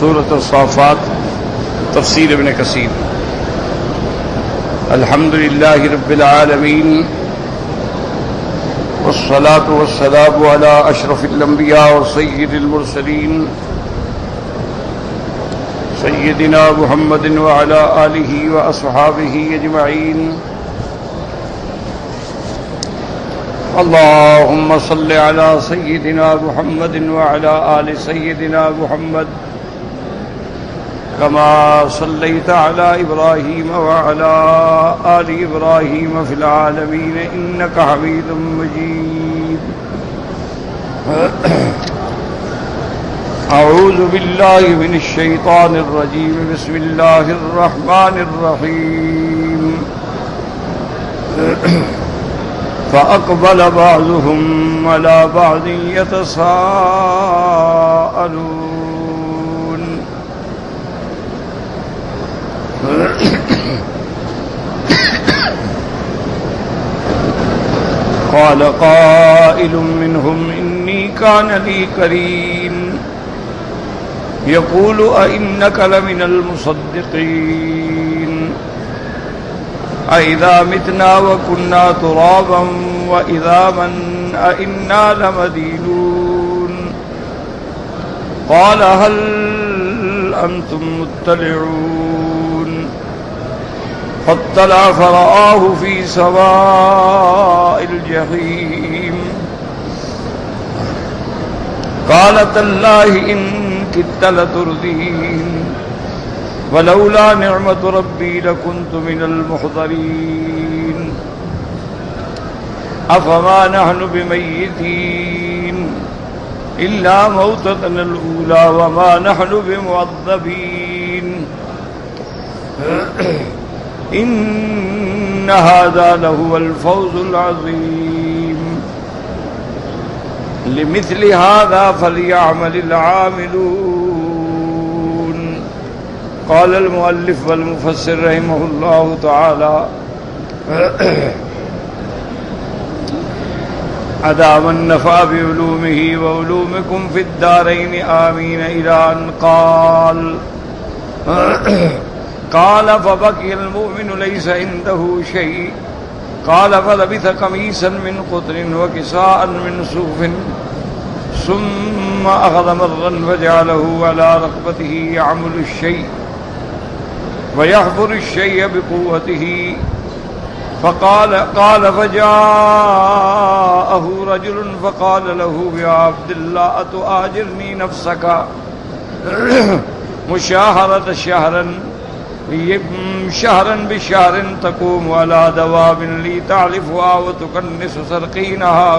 سورۃ الصافات تفسیر ابن کثیر۔ الحمد للہ رب العالمین والصلاة والسلام علی اشرف الانبیاء وسید المرسلین سیدنا محمد وعلی آلہ واصحابہ اجمعین۔ اللہم صل علی سیدنا محمد وعلی آل سیدنا محمد كما صليت على إبراهيم وعلى آل إبراهيم في العالمين إنك حميد مجيد۔ أعوذ بالله من الشيطان الرجيم، بسم الله الرحمن الرحيم۔ فأقبل بعضهم على بعض يتساءلون۔ قال قائل منهم إني كان لي قرين يقول أئنك لمن المصدقين أئذا متنا وكنا ترابا وإذاما أئنا لمدينون۔ قال هل أنتم مطلعون؟ فاطلع فرآه في سواء الجحيم قال تالله إن كدت لتردين ولولا نعمة ربي لكنت من المحضرين۔ أفما نحن بميتين إلا موتتنا الأولى وما نحن بمعذبين إن هذا لهو الفوز العظيم۔ لمثل هذا فليعمل العاملون۔ قال المؤلف والمفسر رحمه الله تعالى أدام النفع بعلومه وعلومكم في الدارين آمين إلى أن قال فبكي المؤمن ليس عنده شيء قال فلبث قميصا من قطر وكساء من صوف ثم أخذ مرا فجعله على رقبته يعمل الشيء ويحفر الشيء بقوته قال فجاءه رجل فقال له يا عبد الله أتؤاجرني نفسك مشاهرة شهرا بشهر تقوم على دواب لي تعلفها وتكنس سرقينها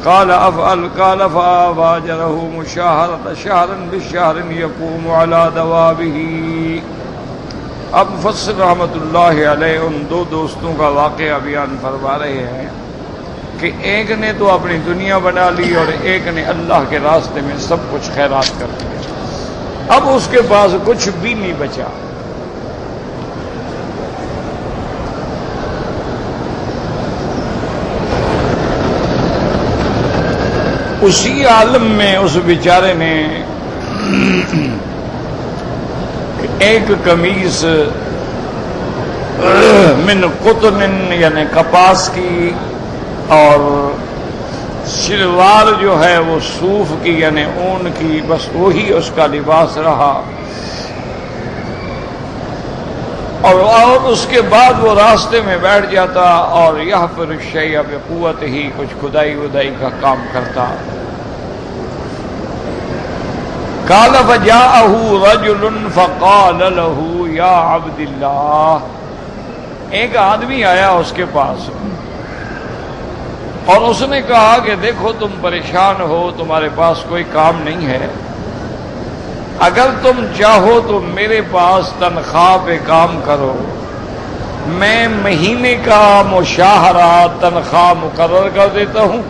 قال أفعل قال فآجره مشاهرة شهرا بشهر يقوم على دوابه۔ اب مفسر رحمۃ اللہ علیہ ان دو دوستوں کا واقعہ بیان فرما رہے ہیں کہ ایک نے تو اپنی دنیا بنا لی اور ایک نے اللہ کے راستے میں سب کچھ خیرات کر دیا۔ اب اس کے پاس کچھ بھی نہیں بچا۔ اسی عالم میں اس بیچارے نے ایک قمیص من قطن یعنی کپاس کی اور شلوار جو ہے وہ صوف کی یعنی اون کی، بس وہی اس کا لباس رہا۔ اور اس کے بعد وہ راستے میں بیٹھ جاتا اور یحفر الشیء بقوت ہی کچھ کھدائی ودائی کا کام کرتا۔ قال فجاءه رجل فقال له یا عبد اللہ، ایک آدمی آیا اس کے پاس اور اس نے کہا کہ دیکھو تم پریشان ہو، تمہارے پاس کوئی کام نہیں ہے، اگر تم چاہو تو میرے پاس تنخواہ پہ کام کرو، میں مہینے کا مشاہرہ تنخواہ مقرر کر دیتا ہوں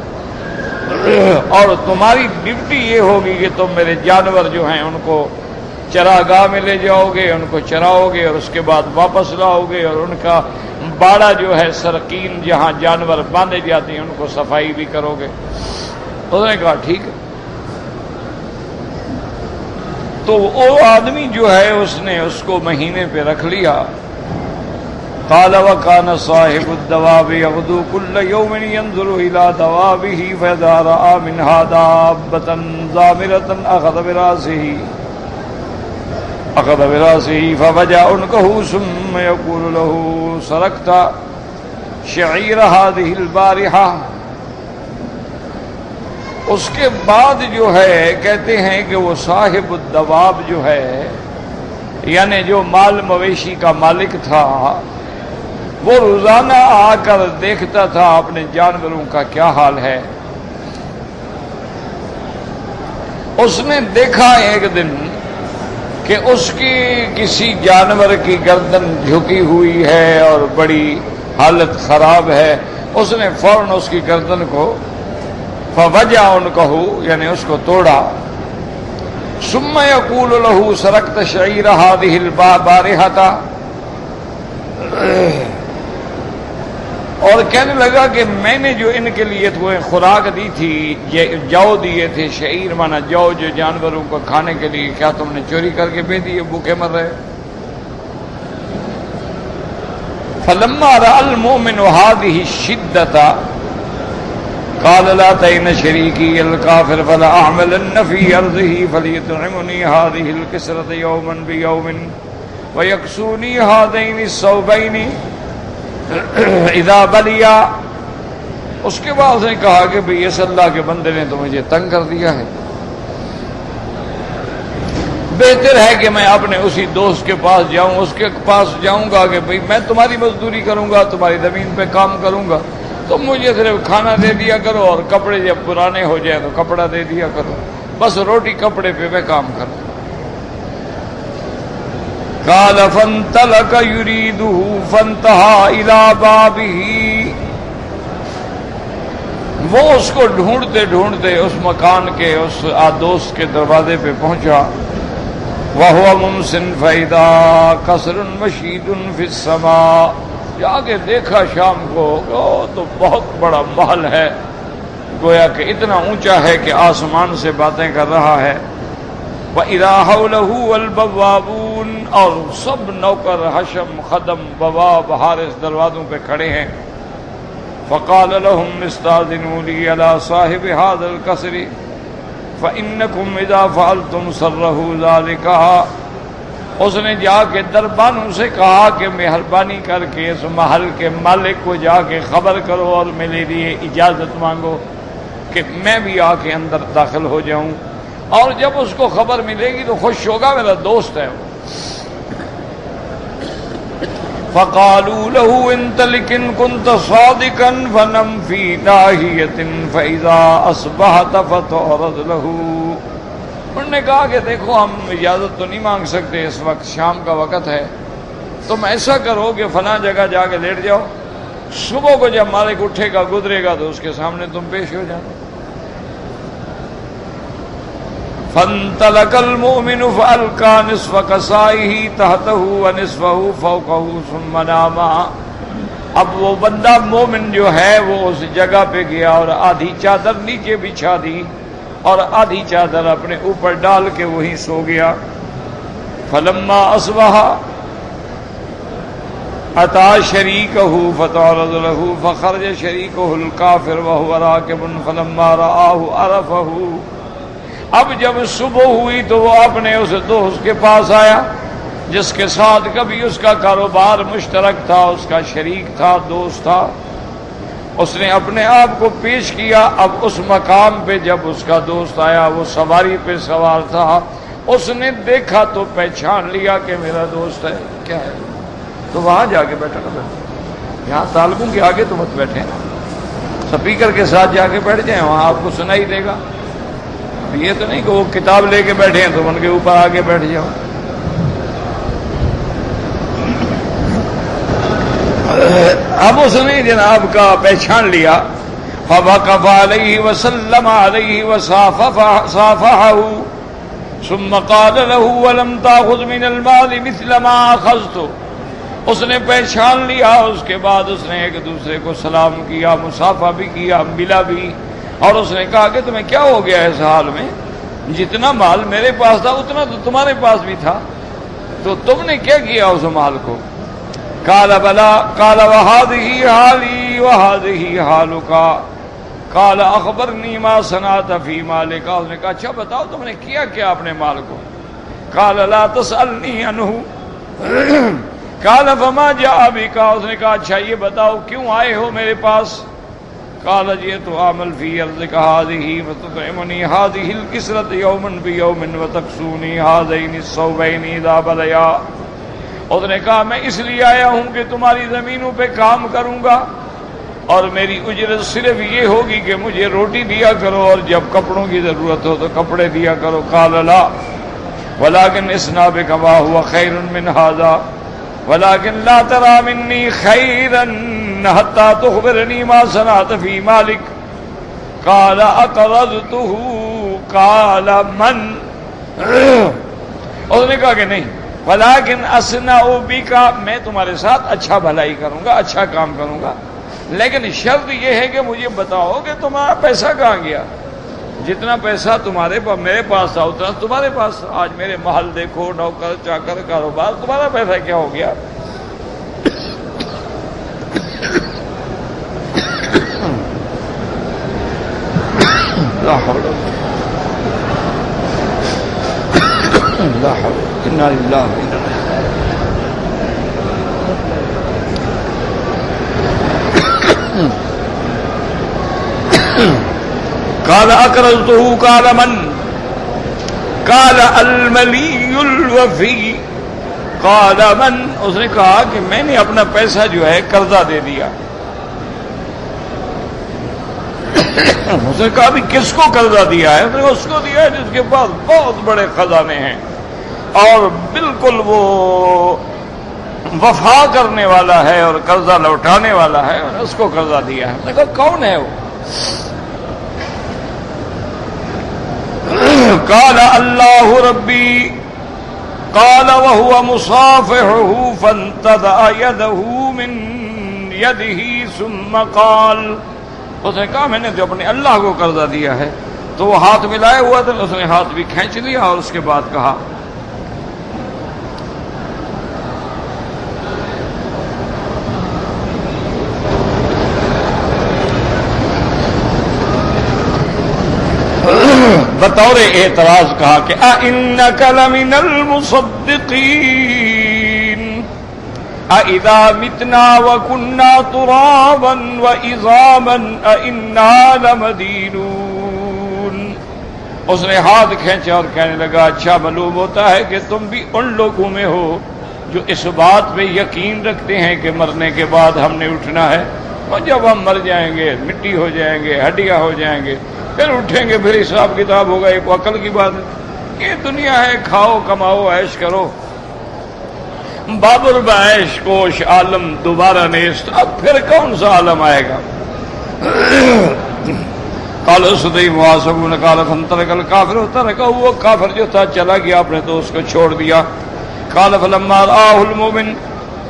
اور تمہاری ڈیوٹی یہ ہوگی کہ تم میرے جانور جو ہیں ان کو چراگاہ میں لے جاؤ گے، ان کو چراؤ گے اور اس کے بعد واپس لاؤ گے، اور ان کا باڑا جو ہے سرقین جہاں جانور باندھے جاتے ہیں ان کو صفائی بھی کرو گے۔ انہوں نے کہا ٹھیک ہے۔ تو وہ آدمی جو ہے اس نے اس کو مہینے پہ رکھ لیا. قال وكان صاحب الدواب يغدو كل يوم ينظر الى دوابه فاذا راى منها دابة ضامرة اخذ براسه فوجع عنقه ثم يقول له سرقت شعير هذه البارحة. اس کے بعد جو ہے کہتے ہیں کہ وہ صاحب الدواب جو ہے یعنی جو مال مویشی کا مالک تھا وہ روزانہ آ کر دیکھتا تھا اپنے جانوروں کا کیا حال ہے. اس نے دیکھا ایک دن کہ اس کی کسی جانور کی گردن جھکی ہوئی ہے اور بڑی حالت خراب ہے. اس نے فوراً اس کی گردن کو فوجع عنقہ یعنی اس کو توڑا. ثم یقول له سرقت شعیر هذه البارحة اور کہنے لگا کہ میں نے جو ان کے لیے خوراک دی تھی جو دیے تھے شعیر مانا جو جانوروں کو کھانے کے لیے کیا تم نے چوری کر کے دے دیے بھوکے مر رہے. فلما رأى المؤمن هذه الشدة قال لا تئن شريكي الكافر فلا أعملن في أرضه فليطعمني هذه الكسرة يوما بيوم ويكسوني هذين الثوبين اذا بلیا. اس کے بعد اس نے کہا کہ بھئی اس اللہ کے بندے نے تو مجھے تنگ کر دیا ہے, بہتر ہے کہ میں اپنے اسی دوست کے پاس جاؤں, اس کے پاس جاؤں گا کہ بھئی میں تمہاری مزدوری کروں گا, تمہاری زمین پہ کام کروں گا, تم مجھے صرف کھانا دے دیا کرو اور کپڑے جب پرانے ہو جائیں تو کپڑا دے دیا کرو, بس روٹی کپڑے پہ میں کام کروں. قال فانطلق يريده فانتهى الى بابه. وہ اس کو ڈھونڈتے ڈھونڈتے اس مکان کے اس دوست کے دروازے پہ پہنچا. وهو ممسن فاذا قصر مشيد في السماء. جا کے دیکھا شام کو تو بہت بڑا محل ہے, گویا کہ اتنا اونچا ہے کہ آسمان سے باتیں کر رہا ہے. وَإِذَا حَوْلَهُ الْبَوَّابُونَ اور سب نوکر حشم خدم بواب حارس دروازوں پہ کھڑے ہیں. فَقَالَ لَهُمْ اسْتَأْذِنُوا لِي عَلَى صَاحِبِ هَذَا الْقَصْرِ فَإِنَّكُمْ إِذَا فَعَلْتُمْ سَرَّهُ ذَلِكَ. اس نے جا کے دربانوں سے کہا کہ مہربانی کر کے اس محل کے مالک کو جا کے خبر کرو اور میرے لیے اجازت مانگو کہ میں بھی آ کے اندر داخل ہو جاؤں, اور جب اس کو خبر ملے گی تو خوش ہوگا, میرا دوست ہے وہ. فقالوا له انطلق ان كنت صادقا فنم في ناحية فإذا أصبحت فتعرض له. انہوں نے کہا کہ دیکھو ہم اجازت تو نہیں مانگ سکتے, اس وقت شام کا وقت ہے, تم ایسا کرو کہ فلاں جگہ جا کے لیٹ جاؤ, صبح کو جب مالک اٹھے گا گزرے گا تو اس کے سامنے تم پیش ہو جانا. فانطلق المؤمن فألقى نصف كسائه تحته ونصفه فوقه ثم نام. اب وہ بندہ مومن جو ہے وہ اس جگہ پہ گیا اور آدھی چادر نیچے بچھا دی اور آدھی چادر اپنے اوپر ڈال کے وہیں سو گیا. فلما اصبح اتى شريكه فتعرض له فخرج شريكه الكافر وهو راكب فلما رآه عرفه. اب جب صبح ہوئی تو وہ اپنے اس دوست کے پاس آیا جس کے ساتھ کبھی اس کا کاروبار مشترک تھا, اس کا شریک تھا, دوست تھا. اس نے اپنے آپ کو پیش کیا. اب اس مقام پہ جب اس کا دوست آیا وہ سواری پہ سوار تھا, اس نے دیکھا تو پہچان لیا کہ میرا دوست ہے. کیا ہے تو وہاں جا کے بیٹھا نا, یہاں طالبوں کے آگے تو مت بیٹھے, سپیکر کے ساتھ جا کے بیٹھ جائیں, وہاں آپ کو سنائی دے گا. یہ تو نہیں کہ وہ کتاب لے کے بیٹھے ہیں تو ان کے اوپر آگے بیٹھ جاؤ. اب اس نے جناب کا پہچان لیا. فوقف علیہ وسلم علیہ وصافحہ ثم قال له ولم تاخذ من المال مثل ما اخذت. اس نے پہچان لیا, اس کے بعد اس نے ایک دوسرے کو سلام کیا, مصافحہ بھی کیا, ملا بھی, اور اس نے کہا کہ تمہیں کیا ہو گیا اس حال میں, جتنا مال میرے پاس تھا اتنا تو تمہارے پاس بھی تھا، تو تم نے کیا کیا اس مال کو؟ قال بلا قال وهذه حالي وهذه حالك قال اخبرني ما صنعت في مالك، اس نے کہا اچھا بتاؤ تم نے کیا کیا اپنے مال کو؟ قال لا تسألني عنه قال فما جاء بك، اس نے کہا اچھا یہ بتاؤ کیوں آئے ہو میرے پاس؟ قال جئت اعمل في ارضك هذه فتطعمني هذه الكسرة يوما بيوم وتكسوني هذين الثوبين اذا بليا، اس نے کہا میں اس لیے آیا ہوں کہ تمہاری زمینوں پہ کام کروں گا اور میری اجرت صرف یہ ہوگی کہ مجھے روٹی دیا کرو اور جب کپڑوں کی ضرورت ہو تو کپڑے دیا کرو۔ قال لا ولكن اصنع بك ما هو خير من هذا ولكن لا ترى مني خيرا حتى تخبرني ما صنعت في مالك قال اقرضته قال من، اس نے کہا کہ نہیں ولیکن اصنع بک، میں تمہارے ساتھ اچھا بھلائی کروں گا، اچھا کام کروں گا، لیکن شرط یہ ہے کہ مجھے بتاؤ کہ تمہارا پیسہ کہاں گیا؟ جتنا پیسہ تمہارے پاس میرے پاس تھا اتنا تمہارے پاس، آج میرے محل دیکھو، نوکر چاکر کاروبار، تمہارا پیسہ کیا ہو گیا؟ لا حول لا حول انا للہ قال اقرضته قال من قال الملی الوفی قال من، اس نے کہا کہ میں نے اپنا پیسہ جو ہے قرضہ دے دیا۔ اس نے کہا ابھی کس کو قرضہ دیا ہے؟ اس کو دیا ہے جس کے پاس بہت بڑے خزانے ہیں اور بالکل وہ وفا کرنے والا ہے اور قرضہ لوٹانے والا ہے، اور اس کو قرضہ دیا ہے۔ میں نے کہا کون ہے وہ؟ قال اللہ ربی قال وهو مصافحه فانتزع يده من يده ثم قال، اس نے کہا میں نے تو اپنے اللہ کو قرضہ دیا ہے، تو وہ ہاتھ ملائے ہوا تھا، اس نے ہاتھ بھی کھینچ لیا اور اس کے بعد کہا بطور اعتراض کہا کہ اِنَّكَ لَمِنَ الْمُصَدِّقِينَ اَإِذَا مِتْنَا وَكُنَّا تُرَابًا وَعِظَامًا اَإِنَّا لَمَدِينُونَ، اس نے ہاتھ کھینچا اور کہنے لگا اچھا معلوم ہوتا ہے کہ تم بھی ان لوگوں میں ہو جو اس بات پہ یقین رکھتے ہیں کہ مرنے کے بعد ہم نے اٹھنا ہے، اور جب ہم مر جائیں گے مٹی ہو جائیں گے، ہڈیاں ہو جائیں گے، پھر اٹھیں گے، پھر حساب کتاب ہوگا۔ ایک عقل کی بات ہے، یہ دنیا ہے، کھاؤ کماؤ عیش کرو، بابر بعیش کوش عالم دوبارہ نیست، اب پھر کون سا عالم آئے گا؟ قال صدی محاسبون قال فانطلق الکافر، ترکہ وہ کافر جو تھا چلا گیا، اپنے دوست کو چھوڑ دیا۔ قال فلما رآہ المؤمن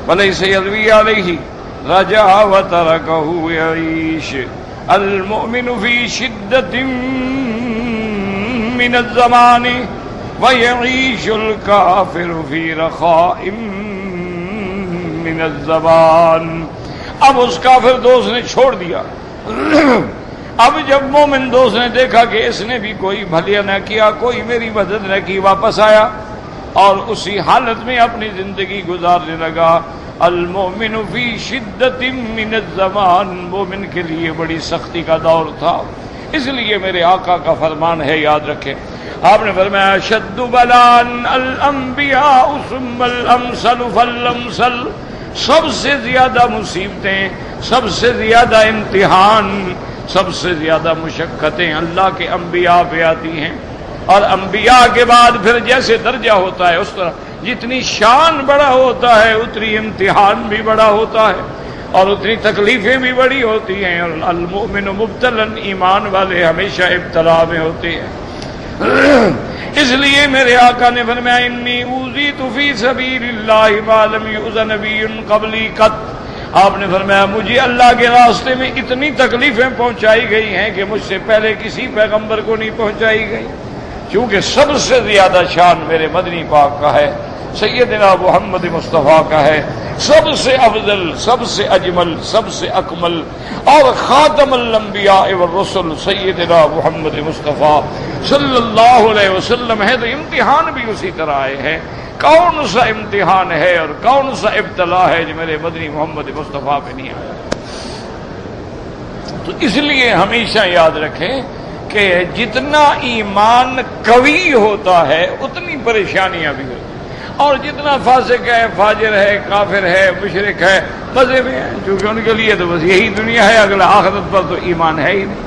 فلیس یلوی علیہ رجع وترکہ یعیش المؤمن فی شدت من الزمان ویعیش الکافر فی رخاء من الزمان، اب اس کافر دوست نے چھوڑ دیا۔ اب جب مومن دوست نے دیکھا کہ اس نے بھی کوئی بھلیا نہ کیا، کوئی میری مدد نہ کی، واپس آیا اور اسی حالت میں اپنی زندگی گزارنے لگا۔ المؤمن فی شدت من الزمان، مومن کے لیے بڑی سختی کا دور تھا، اس لیے میرے آقا کا فرمان ہے، یاد رکھیں، آپ نے فرمایا شد بلاء الانبیاء ثم الامثل فالامثل، سب سے زیادہ مصیبتیں، سب سے زیادہ امتحان، سب سے زیادہ مشقتیں اللہ کے انبیاء پہ آتی ہیں، اور انبیاء کے بعد پھر جیسے درجہ ہوتا ہے اس طرح جتنی شان بڑا ہوتا ہے اتنی امتحان بھی بڑا ہوتا ہے اور اتنی تکلیفیں بھی بڑی ہوتی ہیں، اور المؤمن مبتلا، ایمان والے ہمیشہ ابتلا میں ہوتے ہیں۔ اس لیے میرے آقا نے فرمایا انی اوذیت فی سبیل اللہ ما لم یؤذ نبی قبلی قط، آپ نے فرمایا مجھے اللہ کے راستے میں اتنی تکلیفیں پہنچائی گئی ہیں کہ مجھ سے پہلے کسی پیغمبر کو نہیں پہنچائی گئی۔ چونکہ سب سے زیادہ شان میرے مدنی پاک کا ہے، سیدنا محمد مصطفیٰ کا ہے، سب سے افضل، سب سے اجمل، سب سے اکمل، اور خاتم الانبیاء والرسل سیدنا محمد مصطفیٰ صلی اللہ علیہ وسلم ہے۔ تو امتحان بھی اسی طرح آئے ہیں۔ کون سا امتحان ہے اور کون سا ابتلا ہے جو میرے مدنی محمد مصطفیٰ پہ نہیں آیا؟ تو اس لیے ہمیشہ یاد رکھیں کہ جتنا ایمان قوی ہوتا ہے اتنی پریشانیاں بھی ہوتی ہیں، اور جتنا فاسق ہے، فاجر ہے، کافر ہے، مشرک ہے، مزے میں ہے، کیونکہ ان کے لیے تو بس یہی دنیا ہے، اگلا آخرت پر تو ایمان ہے ہی نہیں۔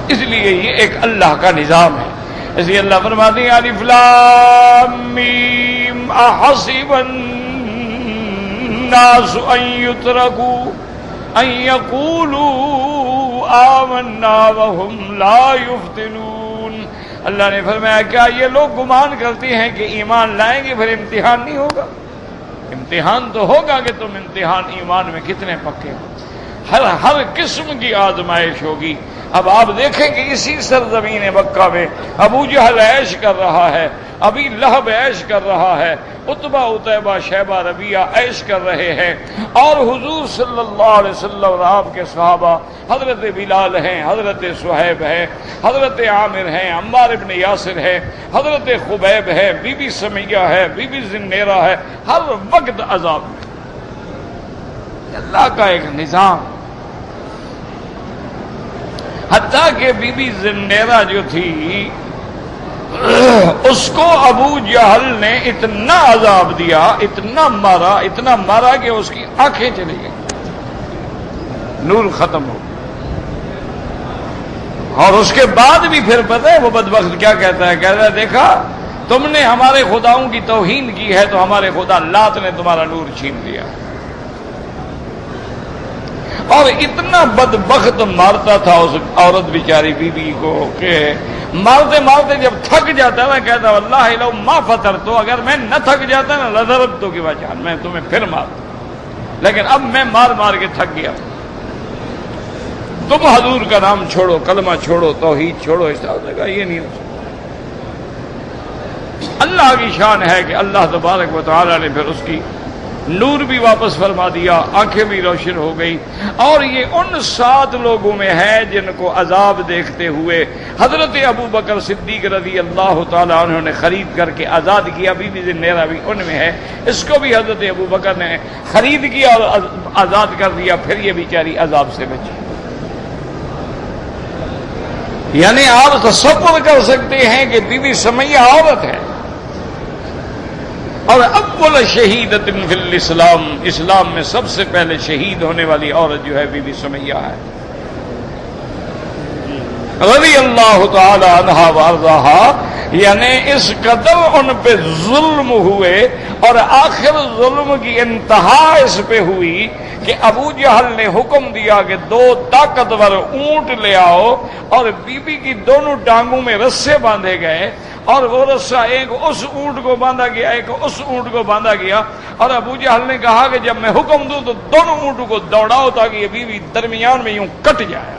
اس لیے یہ ایک اللہ کا نظام ہے۔ اس لیے اللہ فرماتے ہیں الف لام میم احسب الناس ان یترکوا ان یقولوا آمنا وهم لا یفتنون۔ اللہ نے فرمایا کیا یہ لوگ گمان کرتے ہیں کہ ایمان لائیں گے پھر امتحان نہیں ہوگا؟ امتحان تو ہوگا کہ تم امتحان ایمان میں کتنے پکے ہو۔ ہر قسم کی آزمائش ہوگی۔ اب آپ دیکھیں کہ اسی سرزمین مکہ میں ابو جہل عیش کر رہا ہے، ابھی لہب عیش کر رہا ہے، عتبہ عتیبہ شیبہ ربیعہ عیش کر رہے ہیں، اور حضور صلی اللہ علیہ وسلم اور آپ کے صحابہ حضرت بلال ہیں، حضرت صہیب ہیں، حضرت عامر ہیں، عمار ابن یاسر ہے، حضرت خبیب ہے، بی بی سمیہ ہے، بی بی زنیرہ ہے، ہر وقت عذاب میں۔ اللہ کا ایک نظام۔ حتیٰ کہ بی بی زنیرہ جو تھی اس کو ابو جہل نے اتنا عذاب دیا، اتنا مارا کہ اس کی آنکھیں چلی گئی، نور ختم ہو۔ اور اس کے بعد بھی پھر پتہ ہے وہ بدبخت کیا کہتا ہے دیکھا تم نے ہمارے خداؤں کی توہین کی ہے تو ہمارے خدا لات نے تمہارا نور چھین لیا۔ اور اتنا بدبخت مارتا تھا اس عورت بیچاری بی بی کو کہ مارتے مارتے جب تھک جاتا نا کہتا واللہ لو ما فطر، تو اگر میں نہ تھک جاتا نا لضرب تو کی وجہ میں تمہیں پھر مارتا، لیکن اب میں مار کے تھک گیا۔ تم حضور کا نام چھوڑو، کلمہ چھوڑو، توحید چھوڑو۔ اس طرح کا یہ نہیں ہو سکتا۔ اللہ کی شان ہے کہ اللہ تبارک و تعالی نے پھر اس کی نور بھی واپس فرما دیا، آنکھیں بھی روشن ہو گئی۔ اور یہ ان 7 لوگوں میں ہے جن کو عذاب دیکھتے ہوئے حضرت ابو بکر صدیق رضی اللہ تعالیٰ عنہ نے خرید کر کے آزاد کیا۔ بی بی زنیرہ بھی ان میں ہے، اس کو بھی حضرت ابو بکر نے خرید کیا اور آزاد کر دیا، پھر یہ بیچاری عذاب سے بچی۔ یعنی آپ تصور کر سکتے ہیں کہ بی بی سمیہ عورت ہے، اور اول شہیدۃ فی الاسلام، اسلام میں سب سے پہلے شہید ہونے والی عورت جو ہے بی بی سمیہ ہے رضی اللہ تعالی عنہا وارضاہا۔ یعنی اس قدر ان پہ ظلم ہوئے، اور آخر ظلم کی انتہا اس پہ ہوئی کہ ابو جہل نے حکم دیا کہ 2 طاقتور اونٹ لے آؤ، اور بی بی کی دونوں ٹانگوں میں رسے باندھے گئے، اور وہ رسہ ایک اس اونٹ کو باندھا گیا، ایک اس اونٹ کو باندھا گیا، اور ابو جہل نے کہا کہ جب میں حکم دوں تو دونوں اونٹوں کو دوڑاؤ تاکہ یہ بیوی درمیان میں یوں کٹ جائے۔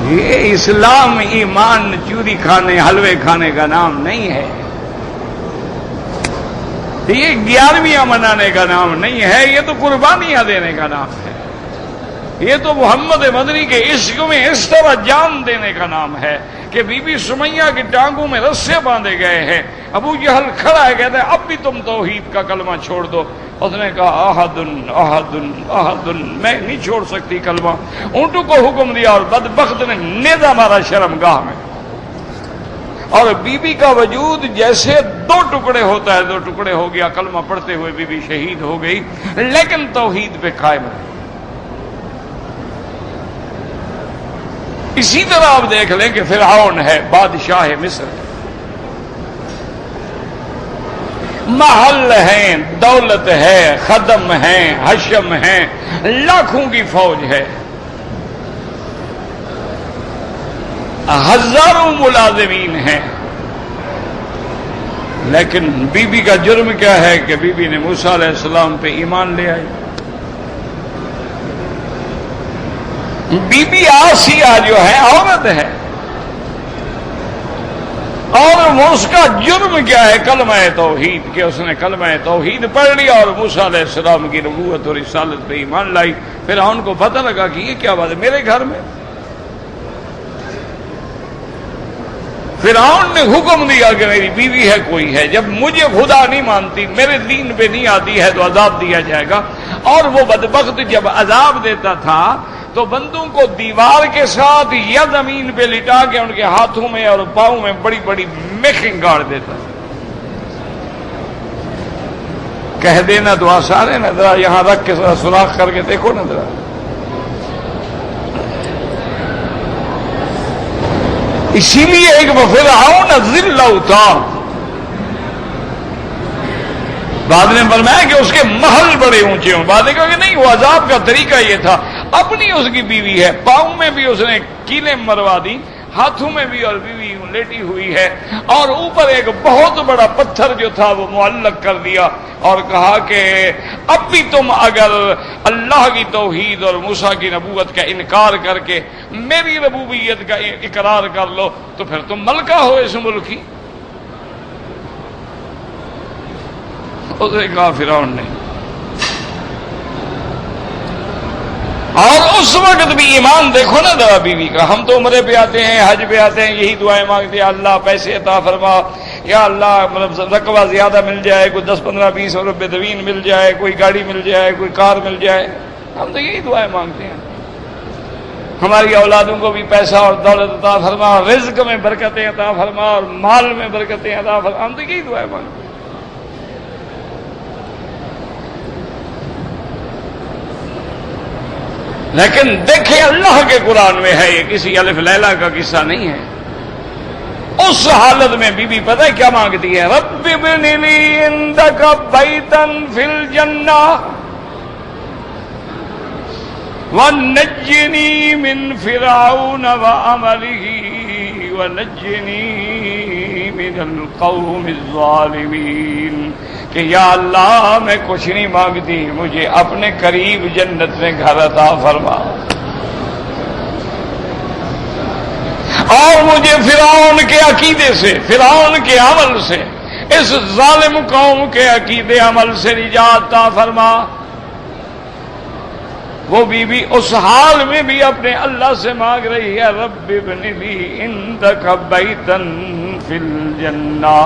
یہ اسلام ایمان چوری کھانے حلوے کھانے کا نام نہیں ہے، یہ 11ویں منانے کا نام نہیں ہے، یہ تو قربانیاں دینے کا نام ہے، یہ تو محمد مدنی کے عشق میں اس طرح جان دینے کا نام ہے کہ بی بی سمیہ کی ٹانگوں میں رسے باندھے گئے ہیں۔ ابو جہل کھڑا ہے، کہتا ہے اب بھی تم توحید کا کلمہ چھوڑ دو۔ اس نے کہا احدن احدن احدن، میں نہیں چھوڑ سکتی کلمہ۔ اونٹوں کو حکم دیا اور بدبخت نے نیزہ مارا شرمگاہ میں، اور بی بی کا وجود جیسے 2 ٹکڑے ہوتا ہے 2 ٹکڑے ہو گیا۔ کلمہ پڑھتے ہوئے بی بی شہید ہو گئی، لیکن توحید پہ قائم رہی۔ اسی طرح آپ دیکھ لیں کہ فرعون ہے، بادشاہ مصر، محل ہیں، دولت ہے، خدم ہیں، حشم ہیں، لاکھوں کی فوج ہے، ہزاروں ملازمین ہیں، لیکن بی بی کا جرم کیا ہے کہ بی بی نے موسیٰ علیہ السلام پہ ایمان لے آئی۔ بی بی آسیہ جو ہے عورت ہے، اور اس کا جرم کیا ہے؟ کلمہ توحید، کہ اس نے کلمہ توحید پڑھ لیا اور موسیٰ علیہ السلام کی نبوت اور رسالت پہ ایمان لائی۔ فرعون کو پتہ لگا کہ یہ کیا بات ہے میرے گھر میں۔ فرعون نے حکم دیا کہ میری بیوی ہے کوئی ہے، جب مجھے خدا نہیں مانتی، میرے دین پہ نہیں آتی ہے تو عذاب دیا جائے گا۔ اور وہ بدبخت جب عذاب دیتا تھا تو بندوں کو دیوار کے ساتھ یا زمین پہ لٹا کے ان کے ہاتھوں میں اور پاؤں میں بڑی بڑی میخیں گاڑ دیتا۔ کہہ دینا تو آسان ہے نا، ذرا یہاں رکھ کے ذرا سوراخ کر کے دیکھو نا ذرا۔ اسی لیے ایک فرعون ذل اوتاد، بعد نے فرمایا کہ اس کے محل بڑے اونچے ہوں، بعد نے کہا کہ نہیں، وہ عذاب کا طریقہ یہ تھا، اپنی اس کی بیوی ہے، پاؤں میں بھی اس نے کیلیں مروا دی، ہاتھوں میں بھی، اور بیوی لیٹی ہوئی ہے، اور اوپر ایک بہت بڑا پتھر جو تھا وہ معلق کر دیا، اور کہا کہ اب بھی تم اگر اللہ کی توحید اور موسیٰ کی نبوت کا انکار کر کے میری ربوبیت کا اقرار کر لو تو پھر تم ملکہ ہو اس ملک کی۔ اس نے کہا فرعون نے، اور اس وقت بھی ایمان دیکھو نا ذرا بیوی کا۔ ہم تو عمرے پہ آتے ہیں، حج پہ آتے ہیں، یہی دعائیں مانگتے ہیں، اللہ پیسے عطا فرما، یا اللہ مطلب رقبہ زیادہ مل جائے، کوئی 10 15 20 روپے زمین مل جائے، کوئی گاڑی مل جائے، کوئی کار مل جائے، ہم تو یہی دعائیں مانگتے ہیں۔ ہماری اولادوں کو بھی پیسہ اور دولت عطا فرما، رزق میں برکتیں عطا فرما، اور مال میں برکتیں عطا فرما، ہم تو یہی دعائیں مانگتے ہیں۔ لیکن دیکھیں اللہ کے قرآن میں ہے، یہ کسی الف لیلا کا قصہ نہیں ہے۔ اس حالت میں بی بی پتہ ہے کیا مانگتی ہے؟ رب ابن لی عندک بیتا فی الجنہ ونجنی من فرعون وعملہ ونجنی من القوم الظالمین، کہ یا اللہ میں کچھ نہیں مانگتی، مجھے اپنے قریب جنت میں گھر عطا فرما، اور مجھے فرعون کے عقیدے سے، فرعون کے عمل سے، اس ظالم قوم کے عقیدے عمل سے نجات عطا فرما۔ وہ بی بی اس حال میں بھی اپنے اللہ سے مانگ رہی ہے، رب ابن لی عندک بیتا فی الجنہ۔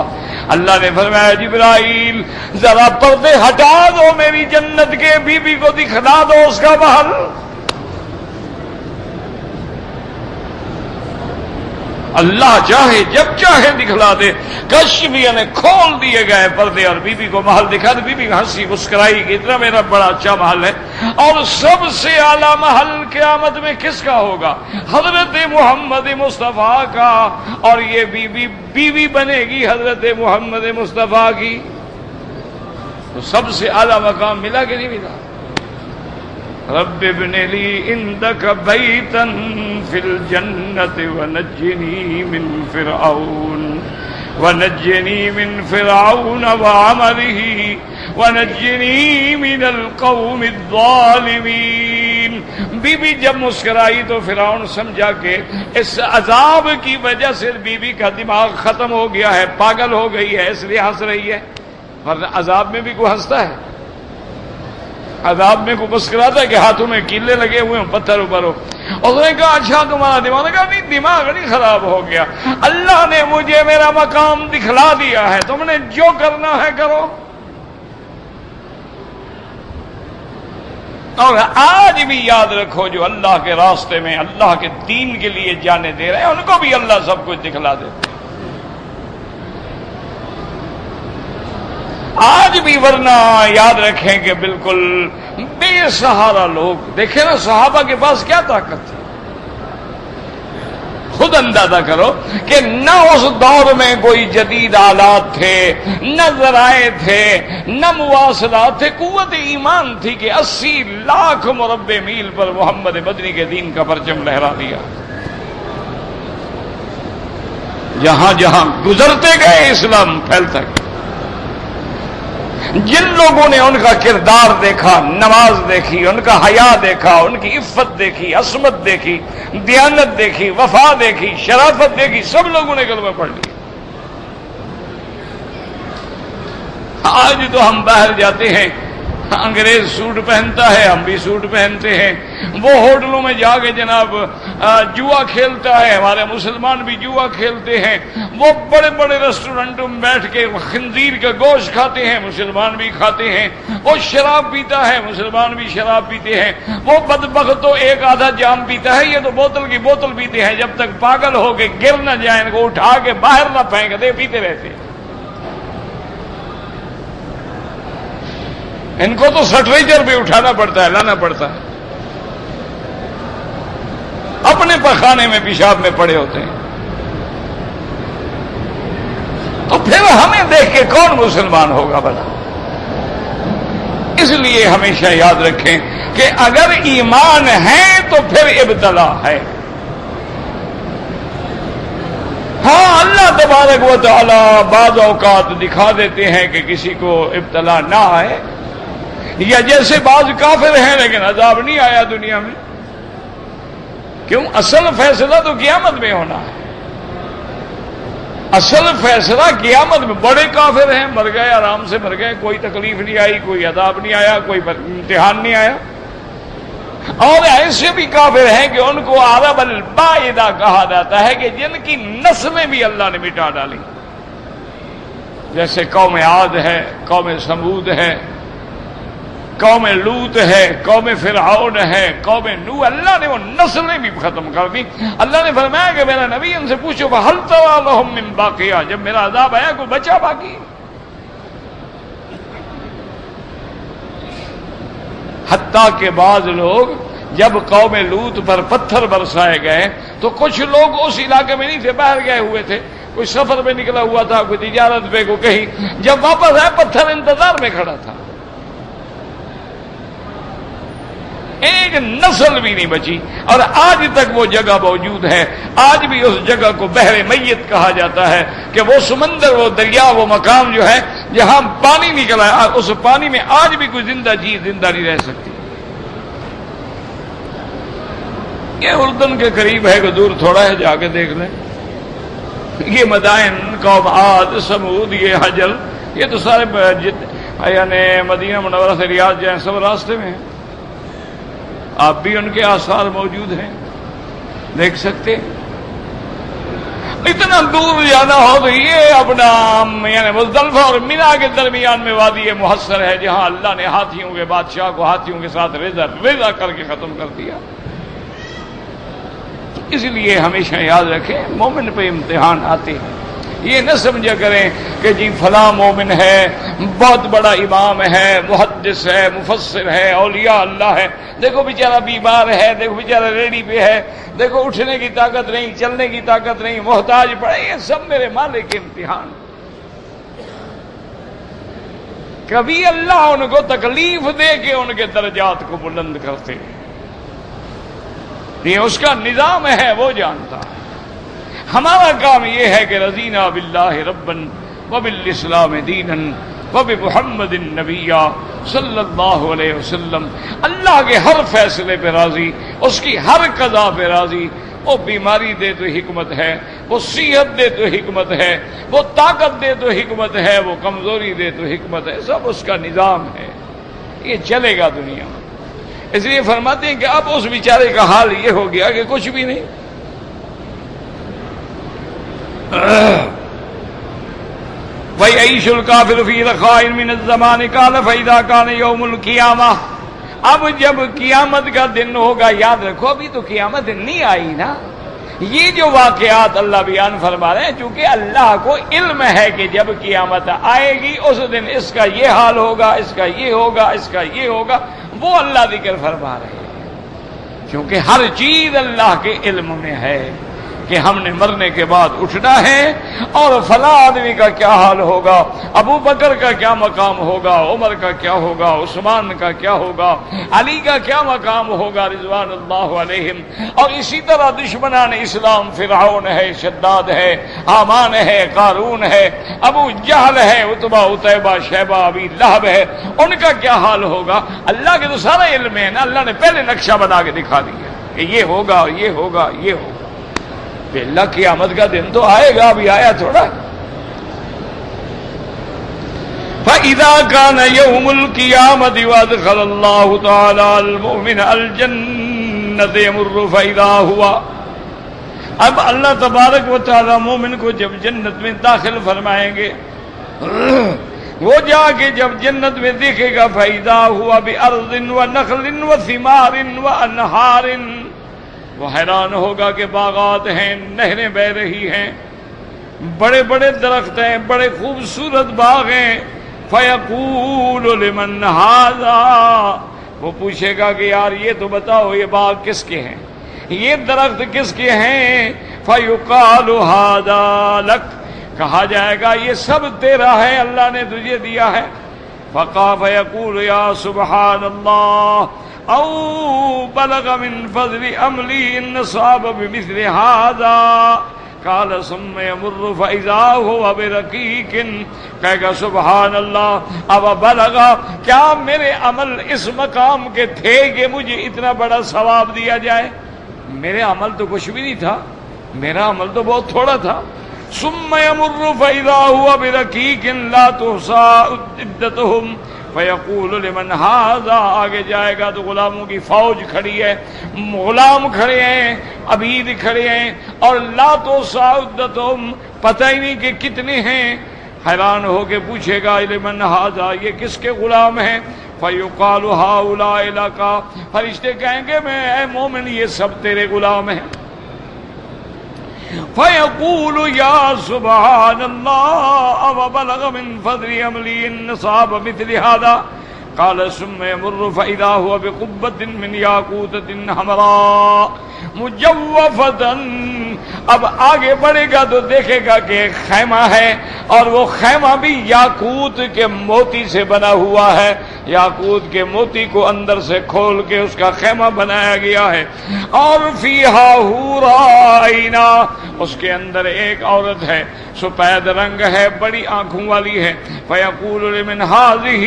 اللہ نے فرمایا جبرائیل ذرا پردے ہٹا دو میری جنت کے، بی بی کو دکھلا دو اس کا محل۔ اللہ چاہے جب چاہے دکھلا دے۔ کشمیہ نے کھول دیے گئے پردے اور بی بی کو محل دکھا دے، بی بی ہنسی مسکرائی کہ اتنا میرا بڑا اچھا محل ہے۔ اور سب سے اعلیٰ محل قیامت میں کس کا ہوگا؟ حضرت محمد مصطفیٰ کا، اور یہ بیوی بنے گی حضرت محمد مصطفیٰ کی، تو سب سے اعلیٰ مقام ملا کہ نہیں ملا؟ رب ابن لی عندک بیتا فی الجنت ونجنی من فرعون وعملہ ونجنی من القوم الظالمین۔ بی بی جب مسکرائی تو فرعون سمجھا کہ اس عذاب کی وجہ سے بی بی کا دماغ ختم ہو گیا ہے، پاگل ہو گئی ہے، اس لیے ہنس رہی ہے، ورنہ عذاب میں بھی کوئی ہنستا ہے؟ عذاب میں کو مسکراتا ہے کہ ہاتھوں میں کیلے لگے ہوئے ہوں، پتھر اوپر ہو۔ اس نے کہا اچھا تمہارا دماغ؟ نے کہا نہیں، دماغ نہیں خراب ہو گیا، اللہ نے مجھے میرا مقام دکھلا دیا ہے، تم نے جو کرنا ہے کرو۔ اور آج بھی یاد رکھو جو اللہ کے راستے میں اللہ کے دین کے لیے جانے دے رہے ہیں ان کو بھی اللہ سب کچھ دکھلا دیتے آج بھی، ورنہ یاد رکھیں کہ بالکل بے سہارا لوگ، دیکھیں نا صحابہ کے پاس کیا طاقت تھی، خود اندازہ کرو کہ نہ اس دور میں کوئی جدید آلات تھے، نہ ذرائع تھے، نہ مواصلات تھے، قوت ایمان تھی کہ 80 لاکھ مربع میل پر محمد مدنی کے دین کا پرچم لہرا دیا۔ جہاں جہاں گزرتے گئے اسلام پھیلتا گیا۔ جن لوگوں نے ان کا کردار دیکھا، نماز دیکھی، ان کا حیا دیکھا، ان کی عفت دیکھی، عصمت دیکھی، دیانت دیکھی، وفا دیکھی، شرافت دیکھی، سب لوگوں نے کلمہ پڑھ لیا۔ آج تو ہم باہر جاتے ہیں، انگریز سوٹ پہنتا ہے، ہم بھی سوٹ پہنتے ہیں، وہ ہوٹلوں میں جا کے جناب جوا کھیلتا ہے، ہمارے مسلمان بھی جوا کھیلتے ہیں، وہ بڑے بڑے ریسٹورنٹوں میں بیٹھ کے خنزیر کا گوشت کھاتے ہیں، مسلمان بھی کھاتے ہیں، وہ شراب پیتا ہے، مسلمان بھی شراب پیتے ہیں، وہ بدبخت تو ایک آدھا جام پیتا ہے، یہ تو بوتل کی بوتل پیتے ہیں، جب تک پاگل ہو کے گر نہ جائیں، ان کو اٹھا کے باہر نہ پھینک دے، پیتے رہتے ہیں۔ ان کو تو سٹریچر بھی اٹھانا پڑتا ہے، لانا پڑتا ہے، اپنے پخانے میں پیشاب میں پڑے ہوتے ہیں۔ تو پھر ہمیں دیکھ کے کون مسلمان ہوگا بھلا؟ اس لیے ہمیشہ یاد رکھیں کہ اگر ایمان ہے تو پھر ابتلا ہے۔ ہاں، اللہ تبارک و تعالی بعض اوقات دکھا دیتے ہیں کہ کسی کو ابتلا نہ آئے، یا جیسے بعض کافر ہیں لیکن عذاب نہیں آیا دنیا میں۔ کیوں؟ اصل فیصلہ تو قیامت میں ہونا ہے، اصل فیصلہ قیامت میں۔ بڑے کافر ہیں، مر گئے، آرام سے مر گئے، کوئی تکلیف نہیں آئی، کوئی عذاب نہیں آیا، کوئی امتحان نہیں آیا۔ اور ایسے بھی کافر ہیں کہ ان کو عرب البائدہ کہا جاتا ہے، کہ جن کی نسلیں بھی اللہ نے مٹا ڈالی، جیسے قوم عاد ہے، قوم سمود ہے، قوم لوط ہے، قوم فرعون ہے، قوم نوح، اللہ نے وہ نسلیں بھی ختم کر دی۔ اللہ نے فرمایا کہ میرا نبی ان سے پوچھو فَهَلْ تَرَىٰ لَهُم مِّن بَاقِيَةٍ، جب میرا عذاب آیا کوئی بچا باقی؟ حتیٰ کہ بعض لوگ جب قوم لوط پر پتھر برسائے گئے تو کچھ لوگ اس علاقے میں نہیں تھے، باہر گئے ہوئے تھے، کوئی سفر پہ نکلا ہوا تھا، کوئی تجارت پہ، کوئی کہیں، جب واپس آئے پتھر انتظار میں کھڑا تھا، ایک نسل بھی نہیں بچی۔ اور آج تک وہ جگہ موجود ہے، آج بھی اس جگہ کو بحر میت کہا جاتا ہے، کہ وہ سمندر، وہ دریا، وہ مقام جو ہے جہاں پانی نکلا ہے، اس پانی میں آج بھی کوئی زندہ چیز زندہ نہیں رہ سکتی۔ یہ اردن کے قریب ہے کہ دور تھوڑا ہے، جا کے دیکھ لیں۔ یہ مدائن، قوم عاد، سمود، یہ حجر، یہ تو سارے یعنی مدینہ منورہ سے ریاض جائیں سب راستے میں ہیں، آپ بھی ان کے آثار موجود ہیں، دیکھ سکتے۔ اتنا دور جانا ہو تو یہ اپنا یعنی مزدلفہ اور مینا کے درمیان میں وادی محصر ہے، جہاں اللہ نے ہاتھیوں کے بادشاہ کو ہاتھیوں کے ساتھ ریزہ کر کے ختم کر دیا۔ اس لیے ہمیشہ یاد رکھیں مومن پہ امتحان آتے ہیں، یہ نہ سمجھا کریں کہ جی فلاں مومن ہے، بہت بڑا امام ہے، محدث ہے، مفسر ہے، اولیاء اللہ ہے، دیکھو بیچارہ بیمار ہے، دیکھو بیچارہ ریڑی پہ ہے، دیکھو اٹھنے کی طاقت نہیں، چلنے کی طاقت نہیں، محتاج پڑے، یہ سب میرے مالک کے امتحان۔ کبھی اللہ ان کو تکلیف دے کے ان کے درجات کو بلند کرتے ہیں، یہ اس کا نظام ہے، وہ جانتا ہے۔ ہمارا کام یہ ہے کہ رضینا باللہ ربا وبالاسلام دینا وبمحمد النبی صلی اللہ علیہ وسلم، اللہ کے ہر فیصلے پہ راضی، اس کی ہر قضا پہ راضی۔ وہ بیماری دے تو حکمت ہے، وہ صحت دے تو حکمت ہے، وہ طاقت دے تو حکمت ہے، وہ کمزوری دے تو حکمت ہے، سب اس کا نظام ہے، یہ چلے گا دنیا میں۔ اس لیے فرماتے ہیں کہ اب اس بیچارے کا حال یہ ہو گیا کہ کچھ بھی نہیں۔ وَيَعِيشُ الْكَافِرُ فِي رَخَاءٍ مِّنَ الزَّمَانِ قَالَ فَإِذَا كَانَ يَوْمُ الْقِيَامَةِ، اب جب قیامت کا دن ہوگا، یاد رکھو ابھی تو قیامت نہیں آئی نا، یہ جو واقعات اللہ بیان فرما رہے ہیں، چونکہ اللہ کو علم ہے کہ جب قیامت آئے گی اس دن اس کا یہ حال ہوگا، اس کا یہ ہوگا، اس کا یہ ہوگا، وہ اللہ ذکر فرما رہے ہیں، کیونکہ ہر چیز اللہ کے علم میں ہے۔ کہ ہم نے مرنے کے بعد اٹھنا ہے، اور فلاں آدمی کا کیا حال ہوگا، ابو بکر کا کیا مقام ہوگا، عمر کا کیا ہوگا، عثمان کا کیا ہوگا، علی کا کیا مقام ہوگا رضوان اللہ علیہم۔ اور اسی طرح دشمنان اسلام، فرعون ہے، شداد ہے، حامان ہے، قارون ہے، ابو جہل ہے، عتبہ، عتیبہ، شیبہ، ابی لہب ہے، ان کا کیا حال ہوگا۔ اللہ کے تو سارا علم ہے نا، اللہ نے پہلے نقشہ بنا کے دکھا دیا کہ یہ ہوگا، یہ ہوگا، یہ ہوگا۔ کہ اللہ کی آمد کا دن تو آئے گا، ابھی آیا تھوڑا۔ فَإِذَا كَانَ يَوْمُ الْقِيَامَةِ وَأَدْخَلَ اللَّهُ تَعَالَى الْمُؤْمِنَ الْجَنَّةَ يَمُرُّ فَإِذَا هُوَ، اب اللہ تبارک و تعالی مومن کو جب جنت میں داخل فرمائیں گے، وہ جا کے جب جنت میں دیکھے گا فَإِذَا هُوَ بِأَرْضٍ وَنَخْلٍ وَثِمَارٍ وَأَنْهَارٍ، وہ حیران ہوگا کہ باغات ہیں، نہریں بہ رہی ہیں، بڑے بڑے درخت ہیں، بڑے خوبصورت باغ ہیں۔ فَيَقُولُ لِمَنْ هَذَا، وہ پوچھے گا کہ یار یہ تو بتاؤ یہ باغ کس کے ہیں، یہ درخت کس کے ہیں۔ فَيُقَالُ هَذَا لَكَ، کہا جائے گا یہ سب تیرا ہے، اللہ نے تجھے دیا ہے۔ فَيَقُولُ يَا سُبْحَانَ اللَّهِ او بلغ من فضل عملی ان صاب بمثل هذا، قال ثم يمر فاذا هو برقيق، کہے گا سبحان اللہ، اب بلغا، کیا میرے عمل اس مقام کے تھے کہ مجھے اتنا بڑا ثواب دیا جائے؟ میرے عمل تو کچھ بھی نہیں تھا، میرا عمل تو بہت تھوڑا تھا۔ ثم يمر فاذا هو برقيق لا تحصى عدتهم، فَيَقُولُ لِمَنْ هَذَا، آگے جائے گا تو غلاموں کی فوج کھڑی ہے، غلام کھڑے ہیں، عبید کھڑے ہیں، اور لا تُحصَىٰ عُدَّتُهُمْ، پتہ ہی نہیں کہ کتنے ہیں۔ حیران ہو کے پوچھے گا لِمَنْ هَذَا، یہ کس کے غلام ہیں؟ فَيُقَالُ هَٰؤُلَاءِ لَكَ، فرشتے کہیں گے میں اے مومن یہ سب تیرے غلام ہیں۔ فَيَقُولُ يَا سُبْحَانَ اللَّهِ وَبَلَغَ مِنْ فَضْلِ عَمْلِي النِّصَابَ مِثْلِ هَذَا، قَالَ ثُمَّ يَمُرُّ فَإِذَا هُوَ بِقُبَّةٍ مِّنْ يَاقُوتَةٍ حَمْرَاء مُجَوَّفَةً، اب آگے بڑھے گا تو دیکھے گا کہ ایک خیمہ ہے، اور وہ خیمہ بھی یاقوت کے موتی سے بنا ہوا ہے، یاقوت کے موتی کو اندر سے کھول کے اس کا خیمہ بنایا گیا ہے۔ اور فیہا حورائنا، اس کے اندر ایک عورت ہے، سفید رنگ ہے، بڑی آنکھوں والی ہے۔ فیقول لمن ہذہ،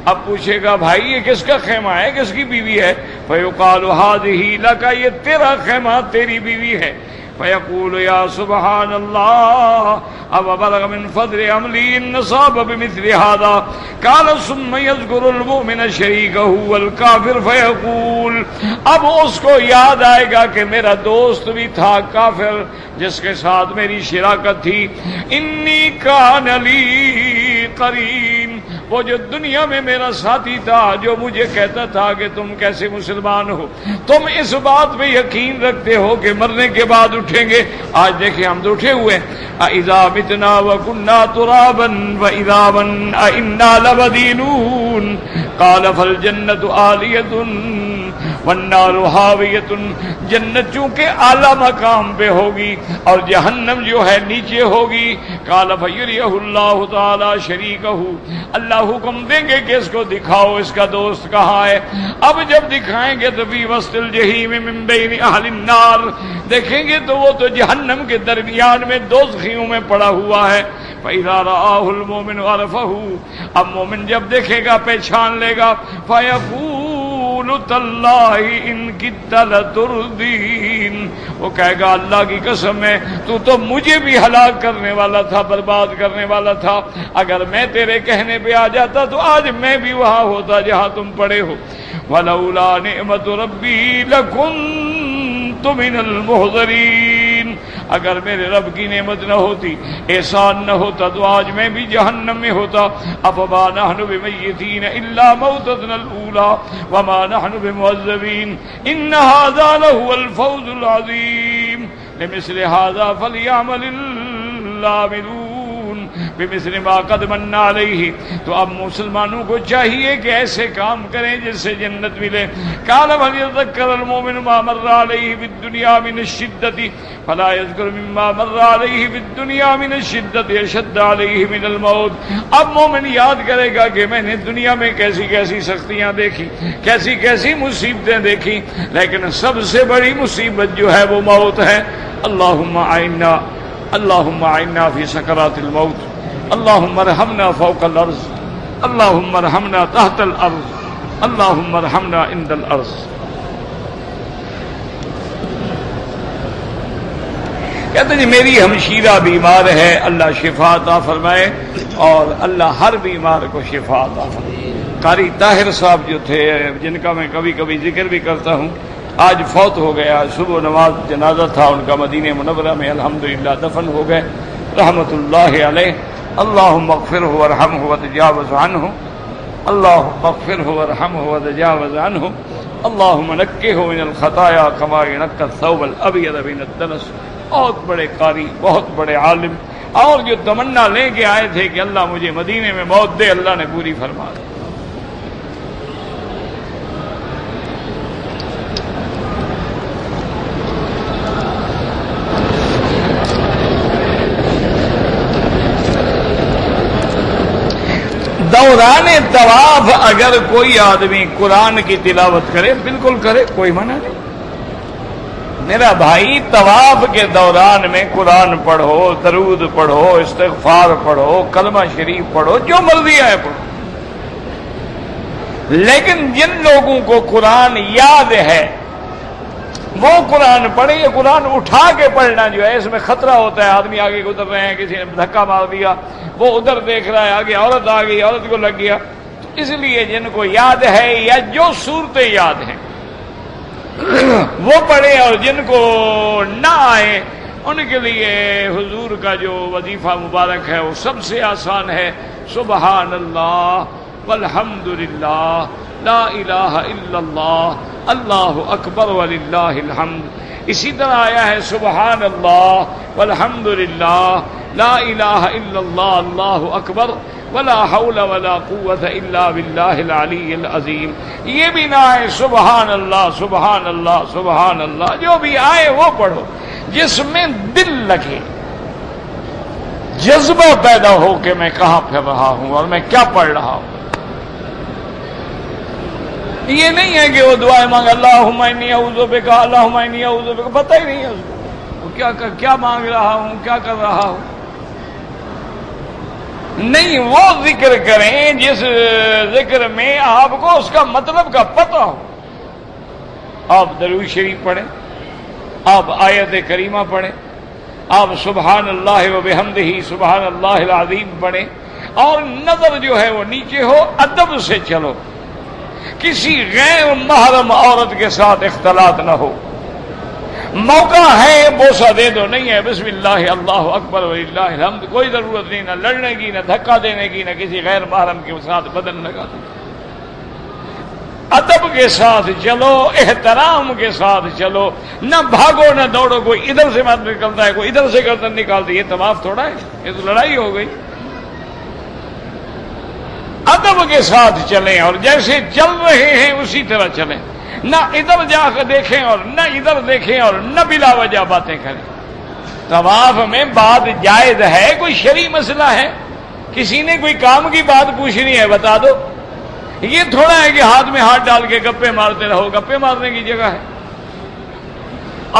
اب پوچھے گا بھائی یہ کس کا خیمہ ہے، کس کی بیوی ہے؟ فیقال ہذہ لک، یہ تیرا خیمہ، تیری بیوی ہے۔ فیقول یا سبحان اللہ، اب بلغ من فضل عملی النصاب بمثل هذا، قال ثم يذكر المؤمن شریکہ والکافر فیقول، اب اس کو یاد آئے گا کہ میرا دوست بھی تھا کافر جس کے ساتھ میری شراکت تھی، انی کان لی قرین، وہ جو دنیا میں میرا ساتھی تھا، جو مجھے کہتا تھا کہ تم کیسے مسلمان ہو، تم اس بات پہ یقین رکھتے ہو کہ مرنے کے بعد اٹھیں گے، آج دیکھیں ہم تو اٹھے ہوئے ہیں۔ اذا متنا وكنا ترابا واذابا ائنا لمدينون، قال فالجنة عالیۃ والنار حاویۃ، جنت چونکہ اعلیٰ مقام پہ ہوگی اور جہنم جو ہے نیچے ہوگی۔ قال فیریہ اللہ تعالی شریکہ، اللہ حکم دیں گے کہ اس کو دکھاؤ اس کا دوست کہاں ہے۔ اب جب دکھائیں گے تو فی وسط الجحیم من بین اہل النار، دیکھیں گے تو وہ تو جہنم کے درمیان میں دوزخیوں میں پڑا ہوا ہے۔ فَإِذَا رَآهُ الْمُؤْمِنُ عَرَفَهُ، اب مومن جب دیکھے گا پہچان لے گا۔ فَيَقُولُ تَاللَّهِ إِن كِدتَّ لَتُرْدِينِ، وہ کہے گا اللہ کی قسم ہے تو مجھے بھی ہلاک کرنے والا تھا، برباد کرنے والا تھا، اگر میں تیرے کہنے پہ آ جاتا تو آج میں بھی وہاں ہوتا جہاں تم پڑے ہو۔ وَلَوْلَا نِعْمَةُ رَبِّي لَكُنتُ مِنَ الْمُحْضَرِينَ، اگر میرے رب کی نعمت نہ ہوتی، احسان نہ ہوتا تو آج میں بھی جہنم میں ہوتا۔ افما نحن بمیتین الا موتتنا الاولی وما نحن بمعذبین ان هذا لهو الفوز العظیم لمثل هذا فلیعمل العاملون۔ بمثل ما قد من علیہ. تو اب مسلمانوں کو چاہیے کہ ایسے کام کریں جس سے جنت ملے. قال فلیذکر المؤمن ما مر علیہ فی الدنیا من الشدۃ فلا یذکر مما مر علیہ فی الدنیا من الشدۃ اشد علیہ من الموت. اب مومن یاد کرے گا کہ میں نے دنیا میں کیسی کیسی سختیاں دیکھی، کیسی کیسی مصیبتیں دیکھی، لیکن سب سے بڑی مصیبت جو ہے وہ موت ہے. اللہم اعنا، اللہم اعنا فی سکرات الموت، اللہم ارحمنا فوق الارض، اللہم ارحمنا تحت الارض، اللہم ارحمنا عند الارض. کہتے ہیں جی میری ہمشیرہ بیمار ہے، اللہ شفا عطا فرمائے، اور اللہ ہر بیمار کو شفا عطا فرمائے. قاری طاہر صاحب جو تھے، جن کا میں کبھی کبھی ذکر بھی کرتا ہوں، آج فوت ہو گیا. صبح نماز جنازہ تھا ان کا مدینہ منورہ میں، الحمدللہ دفن ہو گئے رحمت اللہ علیہ. اللہم اغفرہ وارحمہ وتجاوز عنہ، اللہم اغفرہ وارحمہ وتجاوز عنہ، اللہم نقہ من الخطایا کما ینقی الثوب الابیض من الدنس. بہت بڑے قاری، بہت بڑے عالم، اور جو تمنا لے کے آئے تھے کہ اللہ مجھے مدینے میں موت دے، اللہ نے پوری فرما دی. دوران طواف اگر کوئی آدمی قرآن کی تلاوت کرے بالکل کرے، کوئی منع نہیں. میرا بھائی طواف کے دوران میں قرآن پڑھو، درود پڑھو، استغفار پڑھو، کلمہ شریف پڑھو، جو مرضی آئے پڑھو. لیکن جن لوگوں کو قرآن یاد ہے وہ قرآن پڑھے. یہ قرآن اٹھا کے پڑھنا جو ہے اس میں خطرہ ہوتا ہے. آدمی آگے گزر رہے ہیں، کسی نے دھکا مار دیا، وہ ادھر دیکھ رہا ہے، آگے عورت آ گئی، عورت کو لگ گیا. تو اس لیے جن کو یاد ہے یا جو صورتیں یاد ہیں وہ پڑھے، اور جن کو نہ آئے ان کے لیے حضور کا جو وظیفہ مبارک ہے وہ سب سے آسان ہے. سبحان اللہ والحمد للہ لا الہ الا اللہ اللہ اکبر وللہ الحمد. اسی طرح آیا ہے سبحان اللہ والحمد للہ لا الہ الا اللہ اللہ اکبر ولا حول ولا قوت الا باللہ العلی العظیم. یہ بھی نہ ہے سبحان اللہ سبحان اللہ سبحان اللہ. جو بھی آئے وہ پڑھو، جس میں دل لگے، جذبہ پیدا ہو کہ میں کہاں پھر رہا ہوں اور میں کیا پڑھ رہا ہوں. یہ نہیں ہے کہ وہ دعائیں مانگ اللہم انی اعوذ بک اللہم انی اعوذ بک، پتہ ہی نہیں ہے اس کو کیا مانگ رہا ہوں، کیا کر رہا ہوں. نہیں، وہ ذکر کریں جس ذکر میں آپ کو اس کا مطلب کا پتہ ہو. آپ درود شریف پڑھیں، آپ آیت کریمہ پڑھیں، آپ سبحان اللہ و بحمدہ سبحان اللہ العظیم پڑھیں، اور نظر جو ہے وہ نیچے ہو، ادب سے چلو، کسی غیر محرم عورت کے ساتھ اختلاط نہ ہو. موقع ہے بوسہ دے دو، نہیں ہے بسم اللہ اللہ اکبر وللہ الحمد. کوئی ضرورت نہیں نہ لڑنے کی، نہ دھکا دینے کی، نہ کسی غیر محرم کے ساتھ بدن لگا دو. ادب کے ساتھ چلو، احترام کے ساتھ چلو، نہ بھاگو نہ دوڑو. کوئی ادھر سے مت نکلتا ہے، کوئی ادھر سے گردن نکالتی. یہ طواف تھوڑا ہے، یہ تو لڑائی ہو گئی. ادب کے ساتھ چلیں اور جیسے چل رہے ہیں اسی طرح چلیں. نہ ادھر جا کر دیکھیں اور نہ ادھر دیکھیں اور نہ بلا وجہ باتیں کریں. طواف میں بات جائز ہے، کوئی شرعی مسئلہ ہے، کسی نے کوئی کام کی بات پوچھنی ہے بتا دو. یہ تھوڑا ہے کہ ہاتھ میں ہاتھ ڈال کے گپے مارتے رہو، گپے مارنے کی جگہ ہے.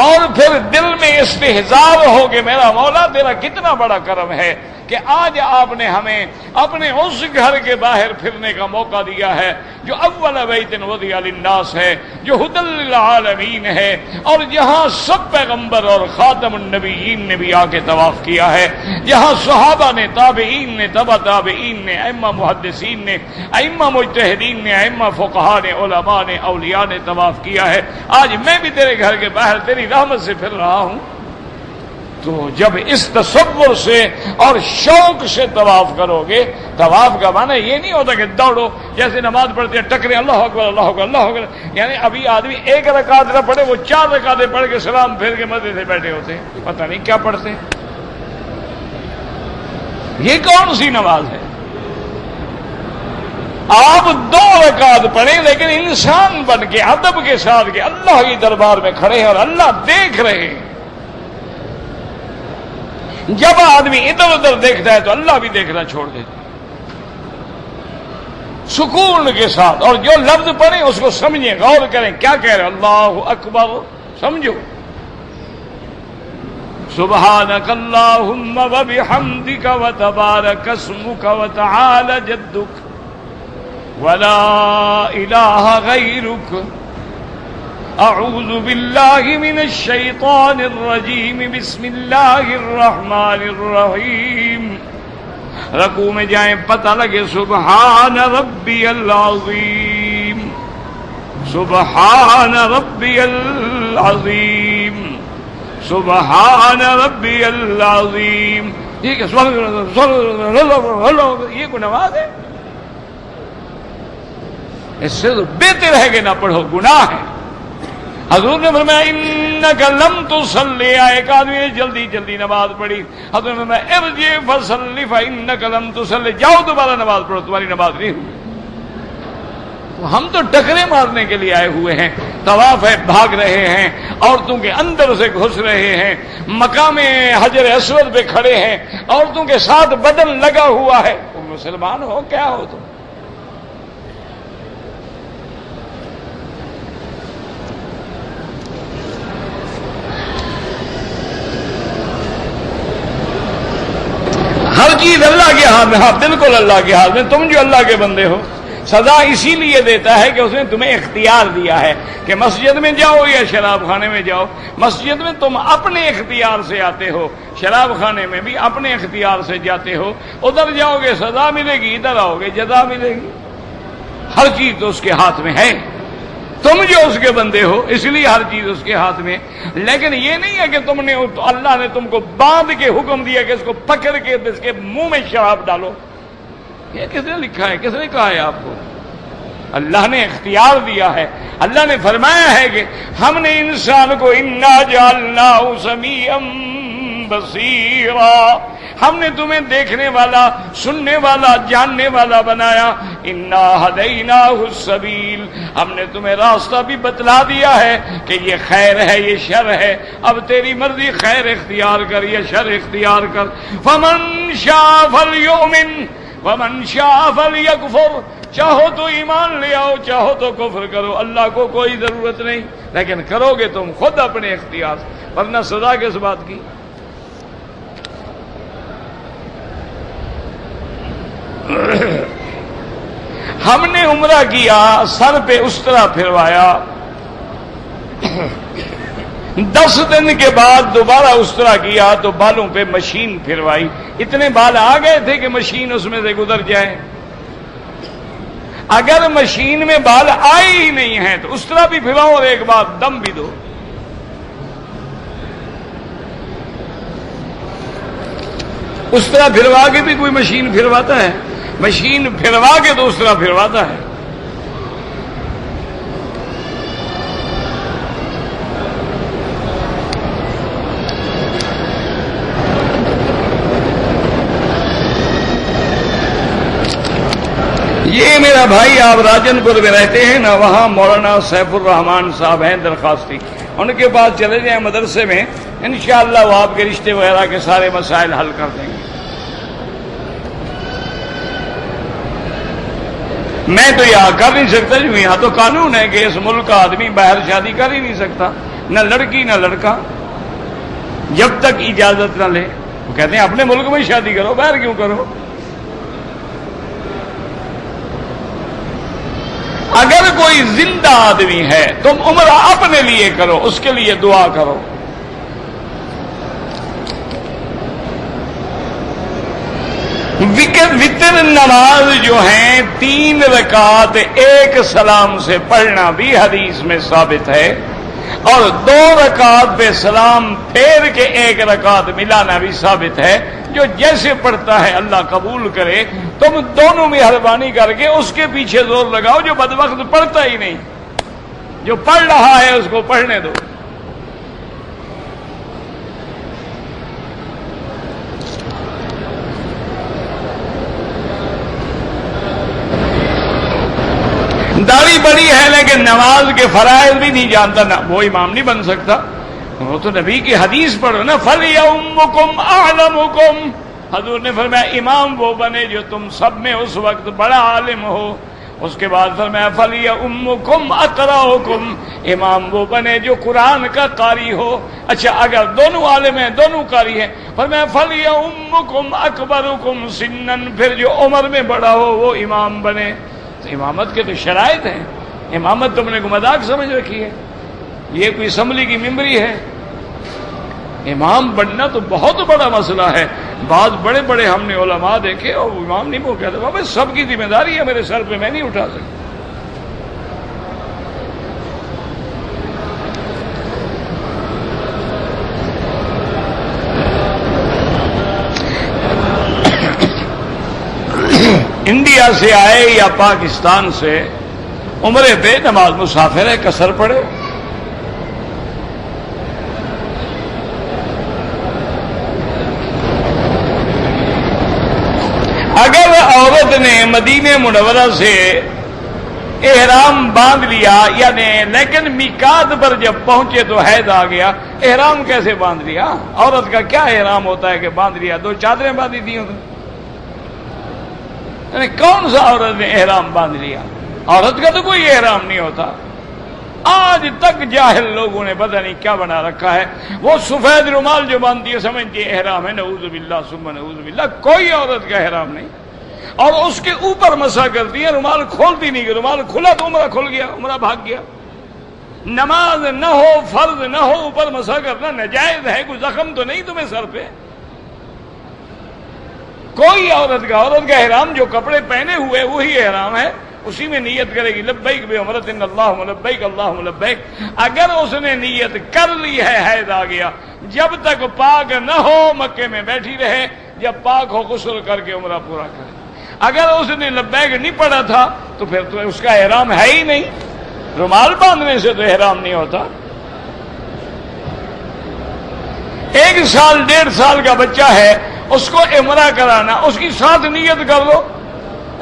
اور پھر دل میں استحضار ہو کہ میرا مولا تیرا کتنا بڑا کرم ہے کہ آج آپ نے ہمیں اپنے اس گھر کے باہر پھرنے کا موقع دیا ہے جو اول بیت وضع للناس ہے، جو ھدی للعالمین ہے، اور جہاں سب پیغمبر اور خاتم النبیین نے بھی آ کے طواف کیا ہے، جہاں صحابہ نے، تابعین نے، تبع تابعین نے، ائمہ محدثین نے، ائمہ مجتہدین نے، ائمہ فقہاء نے، علماء نے، اولیاء نے طواف کیا ہے. آج میں بھی تیرے گھر کے باہر تیری رحمت سے پھر رہا ہوں. تو جب اس تصور سے اور شوق سے طواف کرو گے، طواف کا معنی یہ نہیں ہوتا کہ دوڑو جیسے نماز پڑھتے ہیں ٹکرے اللہ اکبر اللہ اکبر اللہ اکبر. یعنی ابھی آدمی ایک رکعت نہ پڑھے، وہ 4 رکعتیں پڑھ کے سلام پھیر کے مزے سے بیٹھے ہوتے ہیں، پتہ نہیں کیا پڑھتے ہیں. یہ کون سی نماز ہے؟ آپ 2 رکعت پڑھیں لیکن انسان بن کے ادب کے ساتھ کہ اللہ کے دربار میں کھڑے ہیں اور اللہ دیکھ رہے ہیں. جب آدمی ادھر ادھر دیکھتا ہے تو اللہ بھی دیکھنا چھوڑ دیتا ہے سکون کے ساتھ. اور جو لفظ پڑھیں اس کو سمجھیں، غور کریں کیا کہہ رہے ہیں. اللہ اکبر سمجھو. سبحانک اللہم وبحمدک وتبارک اسمک وتعالی جدک ولا الہ غیرک اعوذ باللہ من الشیطان الرجیم بسم اللہ الرحمن الرحیم. رکوع میں جائیں پتہ لگے سبحان ربی العظیم، سبحان ربی العظیم، سبحان ربی العظیم. ٹھیک ہے، یہ کوئی نماز ہے؟ اس سے تو بہتر ہے کہ نہ پڑھو، گناہ ہے. حضور نے فرمایا انک لم تصلی، ایک آدمی نے جلدی جلدی نماز پڑھی. حضور نے فرمایا ارجع فصلی فانک لم تصلی، جاؤ دوبارہ نماز پڑھو، تمہاری نماز نہیں ہوئی. ہم تو ٹکرے مارنے کے لیے آئے ہوئے ہیں، طواف ہے بھاگ رہے ہیں، عورتوں کے اندر سے گھس رہے ہیں، مقام حجر اسود پہ کھڑے ہیں، عورتوں کے ساتھ بدن لگا ہوا ہے. تم مسلمان ہو کیا ہو تم؟ ہر چیز اللہ کے ہاتھ میں. ہاں بالکل اللہ کے ہاتھ میں. تم جو اللہ کے بندے ہو، سزا اسی لیے دیتا ہے کہ اس نے تمہیں اختیار دیا ہے کہ مسجد میں جاؤ یا شراب خانے میں جاؤ. مسجد میں تم اپنے اختیار سے آتے ہو، شراب خانے میں بھی اپنے اختیار سے جاتے ہو. ادھر جاؤ گے سزا ملے گی، ادھر آؤ گے جزا ملے گی. ہر چیز تو اس کے ہاتھ میں ہے. تم جو اس کے بندے ہو اس لیے ہر چیز اس کے ہاتھ میں. لیکن یہ نہیں ہے کہ تم نے، اللہ نے تم کو باندھ کے حکم دیا کہ اس کو پکڑ کے اس کے منہ میں شراب ڈالو. یہ کس نے لکھا ہے؟ کس نے کہا ہے آپ کو؟ اللہ نے اختیار دیا ہے. اللہ نے فرمایا ہے کہ ہم نے انسان کو انا جعلناہ سمیعا بصیرا، ہم نے تمہیں دیکھنے والا، سننے والا، جاننے والا بنایا. انا ہدیناہ السبیل، ہم نے تمہیں راستہ بھی بتلا دیا ہے کہ یہ خیر ہے یہ شر ہے. اب تیری مرضی، خیر اختیار کر یا شر اختیار کر. فمن شاء فلیؤمن ومن شاء فلیکفر، چاہو تو ایمان لے آؤ، چاہو تو کفر کرو. اللہ کو کوئی ضرورت نہیں، لیکن کرو گے تم خود اپنے اختیار سے، ورنہ سزا کس بات کی؟ ہم نے عمرہ کیا، سر پہ استرا پھروایا، 10 دن کے بعد دوبارہ استرا کیا تو بالوں پہ مشین پھروائی. اتنے بال آ گئے تھے کہ مشین اس میں سے گزر جائے. اگر مشین میں بال آئے ہی نہیں ہیں تو استرا بھی پھرواؤ اور ایک بار دم بھی دو. استرا پھروا کے بھی کوئی مشین پھرواتا ہے؟ مشین پھروا کے دوسرا پھرواتا ہے. یہ میرا بھائی، آپ راجن پور میں رہتے ہیں نا، وہاں مولانا سیف الرحمان صاحب ہیں درخواستی، ان کے پاس چلے جائیں مدرسے میں، انشاءاللہ وہ آپ کے رشتے وغیرہ کے سارے مسائل حل کر دیں گے. میں تو یہاں کر نہیں سکتا، جو یہاں تو قانون ہے کہ اس ملک کا آدمی باہر شادی کر ہی نہیں سکتا، نہ لڑکی نہ لڑکا، جب تک اجازت نہ لے. وہ کہتے ہیں اپنے ملک میں شادی کرو، باہر کیوں کرو؟ اگر کوئی زندہ آدمی ہے تم عمرہ اپنے لیے کرو، اس کے لیے دعا کرو. وتر نماز جو ہیں 3 رکعت ایک سلام سے پڑھنا بھی حدیث میں ثابت ہے، اور 2 رکعت پہ سلام پھیر کے 1 رکعت ملانا بھی ثابت ہے. جو جیسے پڑھتا ہے اللہ قبول کرے. تم دونوں مہربانی کر کے اس کے پیچھے زور لگاؤ جو بدبخت پڑھتا ہی نہیں، جو پڑھ رہا ہے اس کو پڑھنے دو. داڑھی بڑی ہے لیکن نماز کے فرائض بھی نہیں جانتا، نہ وہ امام نہیں بن سکتا۔ وہ تو نبی کی حدیث پڑھو نا، فَلْيَؤُمُّكُمْ أَعْلَمُكُمْ، حضور نے فرمایا امام وہ بنے جو تم سب میں اس وقت بڑا عالم ہو۔ اس کے بعد فرمایا فَلْيَؤُمُّكُمْ أَقْرَأُكُمْ، امام وہ بنے جو قرآن کا قاری ہو۔ اچھا اگر دونوں عالم ہیں، دونوں قاری ہیں، فرمایا فَلْيَؤُمُّكُمْ أَكْبَرُكُمْ سِنًّا، پھر جو عمر میں بڑا ہو وہ امام بنے۔ تو امامت کے تو شرائط ہیں، امامت تم نے کو مذاق سمجھ رکھی ہے، یہ کوئی اسمبلی کی ممبری ہے؟ امام بننا تو بہت بڑا مسئلہ ہے۔ بعض بڑے بڑے ہم نے علماء دیکھے اور وہ امام نہیں، وہ کہتے بابا سب کی ذمہ داری ہے میرے سر پہ، میں نہیں اٹھا سکتا۔ انڈیا سے آئے یا پاکستان سے عمرے پہ، نماز مسافر ہے، قصر پڑے۔ اگر عورت نے مدینہ منورہ سے احرام باندھ لیا، یعنی لیکن میقات پر جب پہنچے تو حیض آ گیا، احرام کیسے باندھ لیا؟ عورت کا کیا احرام ہوتا ہے کہ باندھ لیا؟ 2 چادریں باندھی تھیں، یعنی کون سا عورت نے احرام باندھ لیا؟ عورت کا تو کوئی احرام نہیں ہوتا۔ آج تک جاہل لوگوں نے پتہ نہیں کیا بنا رکھا ہے، وہ سفید رومال جو باندھتی ہے سمجھتی ہے احرام ہے، نعوذ باللہ ثم نعوذ باللہ، کوئی عورت کا احرام نہیں۔ اور اس کے اوپر مسح کرتی ہے، رومال کھولتی نہیں، رومال کھلا تو عمرہ کھل گیا، عمرہ بھاگ گیا۔ نماز نہ ہو، فرض نہ ہو، اوپر مسح کرنا ناجائز ہے، کوئی زخم تو نہیں تمہیں سر پہ؟ کوئی عورت کا احرام جو کپڑے پہنے ہوئے وہی احرام ہے، اسی میں نیت کرے گی لبیک بعمرۃ اللہم لبیک اللہم لبیک۔ اگر اس نے نیت کر لی ہے، حیض آ گیا، جب تک پاک نہ ہو مکے میں بیٹھی رہے، جب پاک ہو غسل کر کے عمرہ پورا کرے۔ اگر اس نے لبیک نہیں پڑھا تھا تو پھر تو اس کا احرام ہے ہی نہیں، رومال باندھنے سے تو احرام نہیں ہوتا۔ 1 سال 1.5 سال کا بچہ ہے، اس کو عمرہ کرانا، اس کی ساتھ نیت کر لو،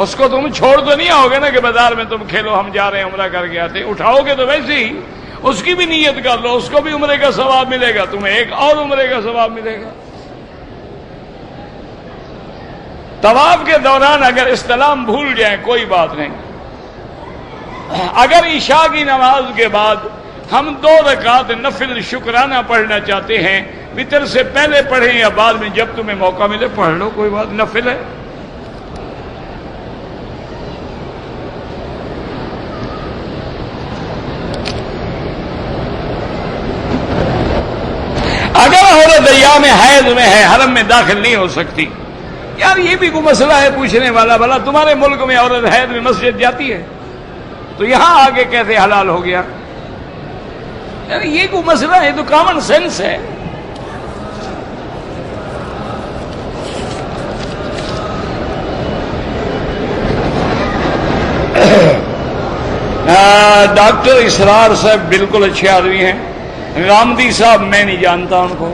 اس کو تم چھوڑ تو نہیں آؤ گے نا کہ بازار میں تم کھیلو ہم جا رہے ہیں عمرہ کر کے آتے، اٹھاؤ گے تو ویسے ہی اس کی بھی نیت کر لو، اس کو بھی عمرے کا ثواب ملے گا، تمہیں ایک اور عمرے کا ثواب ملے گا۔ طواف کے دوران اگر استلام بھول جائیں کوئی بات نہیں، اگر عشاء کی نماز کے بعد ہم 2 رکعت نفل شکرانہ پڑھنا چاہتے ہیں، وتر سے پہلے پڑھیں یا بعد میں، جب تمہیں موقع ملے پڑھ لو، کوئی بات، نفل ہے۔ اگر عورت ایام حیض میں ہے، حرم میں داخل نہیں ہو سکتی، یار یہ بھی کوئی مسئلہ ہے پوچھنے والا، بھلا تمہارے ملک میں عورت حیض میں مسجد جاتی ہے تو یہاں آگے کیسے حلال ہو گیا؟ یار یہ کوئی مسئلہ ہے، تو کامن سینس ہے۔ ڈاکٹر اسرار صاحب بالکل اچھے آدمی ہیں، غامدی صاحب میں نہیں جانتا ان کو۔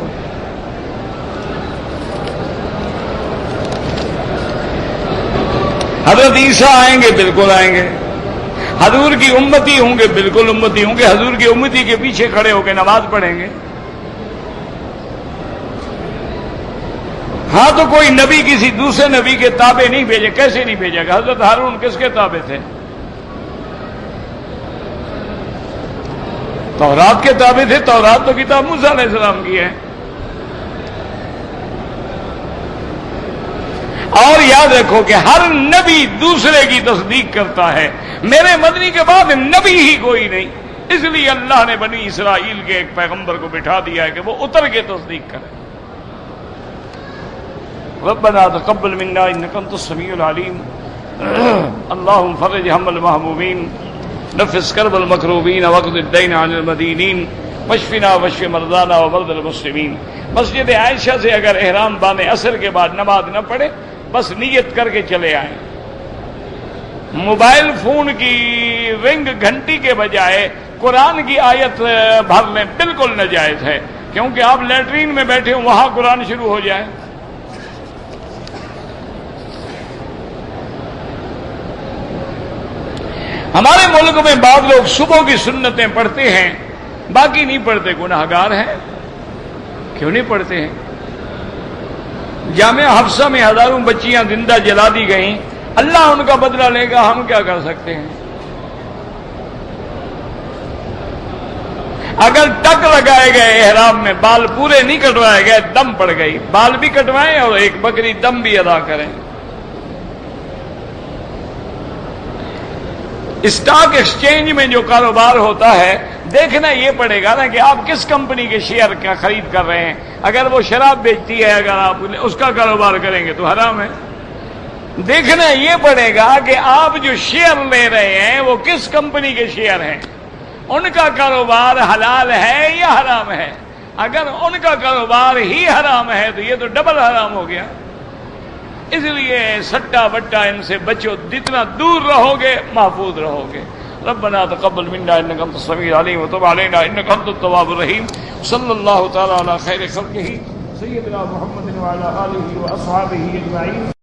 حضرت عیسیٰ آئیں گے، بالکل آئیں گے۔ حضور کی امتی ہوں گے، بالکل امتی ہوں گے، حضور کی امتی کے پیچھے کھڑے ہو کے نماز پڑھیں گے۔ ہاں تو کوئی نبی کسی دوسرے نبی کے تابع نہیں بھیجے، کیسے نہیں بھیجے گا؟ حضرت ہارون کس کے تابع تھے؟ تورات کے تابع تھے، تورات تو کتاب موسیٰ علیہ السلام کی ہے۔ اور یاد رکھو کہ ہر نبی دوسرے کی تصدیق کرتا ہے، میرے مدنی کے بعد نبی ہی کوئی نہیں، اس لیے اللہ نے بنی اسرائیل کے ایک پیغمبر کو بٹھا دیا ہے کہ وہ اتر کے تصدیق کرے۔ ربنا تقبل منا انك انت السميع العليم اللهم فرج هم المهمومين نفس كرب المكروبين واقض الدين عن المدينين واشفنا واشف مرضانا ومرضى المسلمين۔ مسجد عائشہ سے اگر احرام باندھے عصر کے بعد نماز نہ پڑھے، بس نیت کر کے چلے آئیں۔ موبائل فون کی رنگ گھنٹی کے بجائے قرآن کی آیت بھر لیں، بالکل ناجائز ہے، کیونکہ آپ لیٹرین میں بیٹھے ہوں وہاں قرآن شروع ہو جائے۔ ہمارے ملک میں بعض لوگ صبح کی سنتیں پڑھتے ہیں، باقی نہیں پڑھتے، گناہگار ہیں؟ کیوں نہیں پڑھتے ہیں؟ جامعہ حفصہ میں ہزاروں بچیاں زندہ جلا دی گئیں، اللہ ان کا بدلہ لے گا، ہم کیا کر سکتے ہیں؟ اگر ٹک لگائے گئے احرام میں، بال پورے نہیں کٹوائے گئے، دم پڑ گئی، بال بھی کٹوائیں اور ایک بکری دم بھی ادا کریں۔ اسٹاک ایکسچینج میں جو کاروبار ہوتا ہے، دیکھنا یہ پڑے گا نا کہ آپ کس کمپنی کے شیئر کا خرید کر رہے ہیں۔ اگر وہ شراب بیچتی ہے، اگر آپ اس کا کاروبار کریں گے تو حرام ہے۔ دیکھنا یہ پڑے گا کہ آپ جو شیئر لے رہے ہیں وہ کس کمپنی کے شیئر ہیں، ان کا کاروبار حلال ہے یا حرام ہے۔ اگر ان کا کاروبار ہی حرام ہے تو یہ تو ڈبل حرام ہو گیا۔ اس لیے سٹا بٹا ان سے بچو، جتنا دور رہو گے محفوظ رہو گے۔ ربنا تقبل منا انك انت السميع العليم وتب علينا انك انت التواب الرحيم۔ صلی اللہ تعالی علی خیر خلقہ سیدنا محمد وعلى آلہ واصحابہ اجمعین۔